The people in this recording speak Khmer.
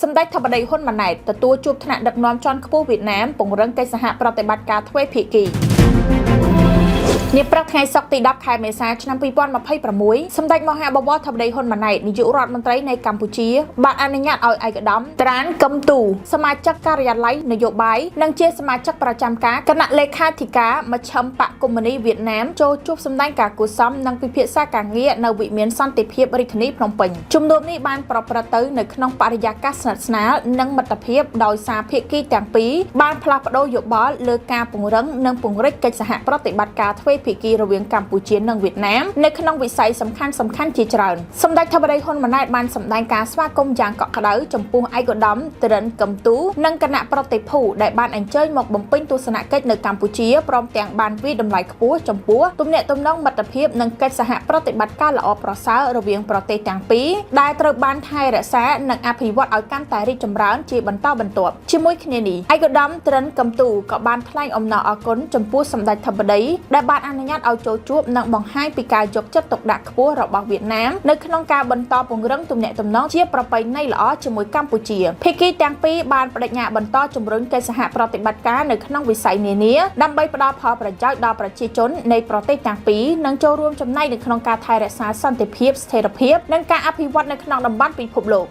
សម្ដេចធិបតីហ៊ុនម៉ាណែតទទួលជួបថ្នាក់ដឹកនាំជាន់ខ្ពស់វៀតណាមពង្រឹងកិច្ចសហប្រតិបត្តិការទ្វេភាគីនាព្រឹកថ្ងៃសុក្រទី 10 ខែមេសាឆ្នាំ 2026 សម្ដេចមហាបវរធិបតីហ៊ុនម៉ាណែតនាយករដ្ឋមន្ត្រីនៃកម្ពុជាបានអនុញ្ញាតឲ្យឯកឧត្តមត្រានកឹមទូសមាជិកការិយាល័យនយោបាយនិងជាសមាជិកប្រចាំការគណៈលេខាធិការមជ្ឈិមបក្សកុម្មុយនីសវៀតណាមចូលជួបសម្ដែងការគូសំនិងពិភាក្សាការងារនៅវិមានសន្តិភាពរាជធានីភ្នំពេញជំនួបនេះបានប្រព្រឹត្តទៅនៅក្នុងបរិយាកាសស្និទ្ធស្នាលនិងមិត្តភាពដោយសារភាគីទាំងពីរបានផ្លាស់ប្ដូរយោបល់លើការពង្រឹងនិងពង្រីកកិច្ចសហប្រតិបត្តិការទ្វេភាគីរវាងកម្ពុជានិងវៀតណាមនៅក្នុងវិស័យសំខាន់ជាច្រើនសម្ដេចធិបតីហ៊ុនម៉ាណែតបានសម្ដែងការស្វាគមន៍យ៉ាងកក់ក្ដៅចំពោះឯកឧត្តមត្រិនកឹមទូនិងគណៈប្រតិភូដែលបានអញ្ជើញមកបំពេញទស្សនកិច្ចនៅកម្ពុជាព្រមទាំងបានវិតម្លៃខ្ពស់ចំពោះទំនាក់ទំនងមិត្តភាពនិងកិច្ចសហប្រតិបត្តិការល្អប្រសើររវាងប្រទេសទាំងពីរដែលត្រូវបានថែរក្សានិងអភិវឌ្ឍឲ្យកាន់តែរីកចម្រើនជាបន្តបន្ទាប់ជាមួយគ្នានេះឯកឧត្តមត្រិនកឹមទូក៏បានថ្លែងអំណរអគុណចំពោះសម្ដេចធិបតីដែលបានអនុញ្ញាតឲ្យចូលជួបនិងបង្ហាញពីការយកចិត្តទុកដាក់ខ្ពស់របស់វៀតណាមនៅក្នុងការបន្តពង្រឹងទំនាក់ទំនងជាប្រពៃណីល្អជាមួយកម្ពុជាភាគីទាំងពីរបានបដិញ្ញាបន្តជំរុញកិច្ចសហប្រតិបត្តិការនៅក្នុងវិស័យនានាដើម្បីផ្ដល់ផលប្រយោជន៍ដល់ប្រជាជននៃប្រទេសទាំងពីរនិងចូលរួមចំណែកនៅក្នុងការថែរក្សាសន្តិភាពស្ថិរភាពនិងការអភិវឌ្ឍនៅក្នុងតំបន់ពិភពលោក